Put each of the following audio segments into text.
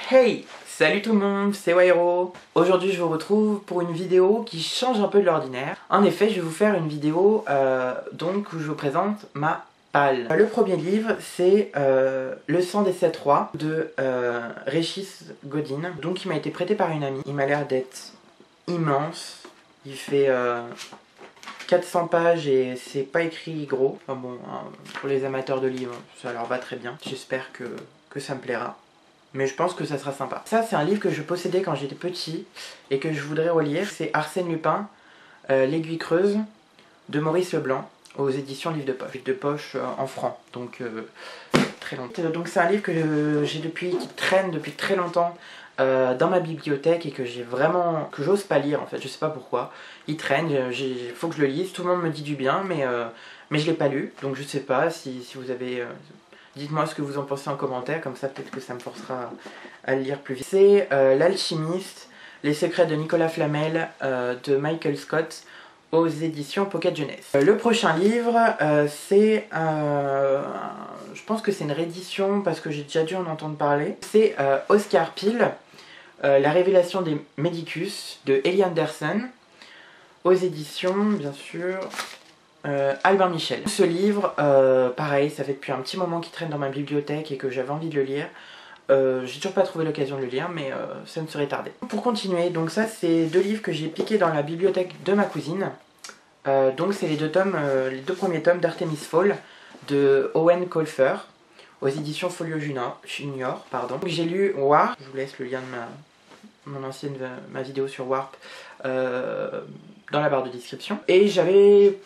Hey! Salut tout le monde, c'est Wairo. Aujourd'hui je vous retrouve pour une vidéo qui change un peu de l'ordinaire. En effet, je vais vous faire une vidéo donc où je vous présente ma palle. Le premier livre c'est Le sang des 7 rois de Régis Godin. Donc il m'a été prêté par une amie. Il m'a l'air d'être immense. Il fait 400 pages et c'est pas écrit gros. Enfin bon, pour les amateurs de livres, ça leur va très bien. J'espère que ça me plaira. Mais je pense que ça sera sympa. Ça, c'est un livre que je possédais quand j'étais petit et que je voudrais relire. C'est Arsène Lupin, L'Aiguille Creuse de Maurice Leblanc aux éditions Livre de Poche. Livre de Poche en francs, donc très longtemps. Donc c'est un livre que j'ai qui traîne depuis très longtemps dans ma bibliothèque et que j'ose pas lire en fait. Je sais pas pourquoi. Il traîne, il faut que je le lise. Tout le monde me dit du bien, mais je l'ai pas lu. Donc je sais pas si vous avez... Dites-moi ce que vous en pensez en commentaire, comme ça peut-être que ça me forcera à le lire plus vite. C'est L'Alchimiste, les secrets de Nicolas Flamel de Michael Scott aux éditions Pocket Jeunesse. Le prochain livre, c'est... je pense que c'est une réédition parce que j'ai déjà dû en entendre parler. C'est Oscar Peel, La révélation des Medicus de Ellie Anderson aux éditions, bien sûr... Albin Michel. Ce livre, pareil, ça fait depuis un petit moment qu'il traîne dans ma bibliothèque et que j'avais envie de le lire. J'ai toujours pas trouvé l'occasion de le lire, mais ça ne serait tardé. Pour continuer, donc ça c'est deux livres que j'ai piqués dans la bibliothèque de ma cousine. Donc c'est les deux premiers tomes d'Artemis Fowl de Owen Colfer aux éditions Folio Junior. J'ai lu Warp, je vous laisse le lien de ma vidéo sur Warp dans la barre de description. Et j'avais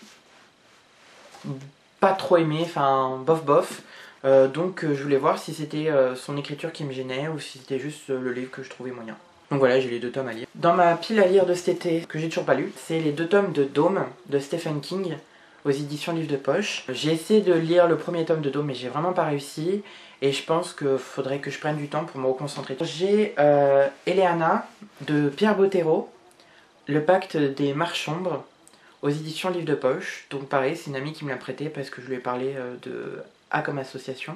pas trop aimé, enfin bof, donc je voulais voir si c'était son écriture qui me gênait ou si c'était juste le livre que je trouvais moyen. Donc voilà, j'ai les deux tomes à lire. Dans ma pile à lire de cet été, que j'ai toujours pas lu, c'est les deux tomes de Dome de Stephen King aux éditions Livre de Poche. J'ai essayé de lire le premier tome de Dome mais j'ai vraiment pas réussi et je pense qu'il faudrait que je prenne du temps pour me reconcentrer. J'ai Eleana de Pierre Bottero, Le pacte des marches-sombres aux éditions Livre de Poche. Donc pareil, c'est une amie qui me l'a prêté parce que je lui ai parlé de A comme association.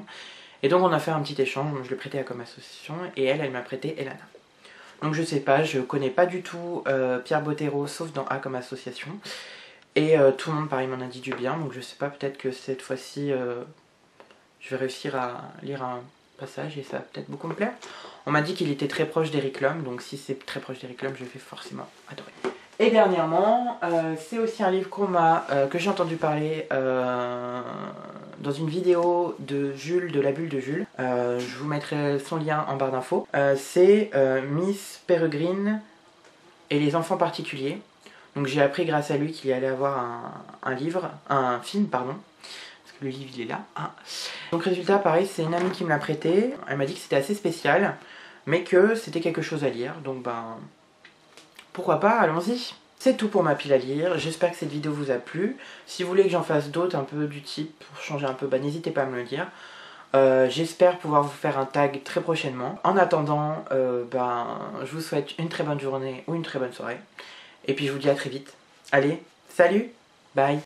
Et donc on a fait un petit échange, je l'ai prêté A comme association et elle m'a prêté Elana. Donc je sais pas, je connais pas du tout Pierre Bottero sauf dans A comme association. Et tout le monde pareil m'en a dit du bien, donc je sais pas, peut-être que cette fois-ci je vais réussir à lire un passage et ça va peut-être beaucoup me plaire. On m'a dit qu'il était très proche d'Eric Lum, donc si c'est très proche d'Eric Lum, je vais forcément adorer. Et dernièrement, c'est aussi un livre que j'ai entendu parler dans une vidéo de Jules, de la bulle de Jules. Je vous mettrai son lien en barre d'infos. C'est Miss Peregrine et les enfants particuliers. Donc j'ai appris grâce à lui qu'il y allait avoir un film, pardon. Parce que le livre il est là. Ah. Donc résultat, pareil, c'est une amie qui me l'a prêté. Elle m'a dit que c'était assez spécial, mais que c'était quelque chose à lire. Donc ben... pourquoi pas, allons-y. C'est tout pour ma pile à lire, j'espère que cette vidéo vous a plu. Si vous voulez que j'en fasse d'autres un peu du type, pour changer un peu, bah, n'hésitez pas à me le dire. J'espère pouvoir vous faire un tag très prochainement. En attendant, je vous souhaite une très bonne journée ou une très bonne soirée. Et puis je vous dis à très vite. Allez, salut, bye.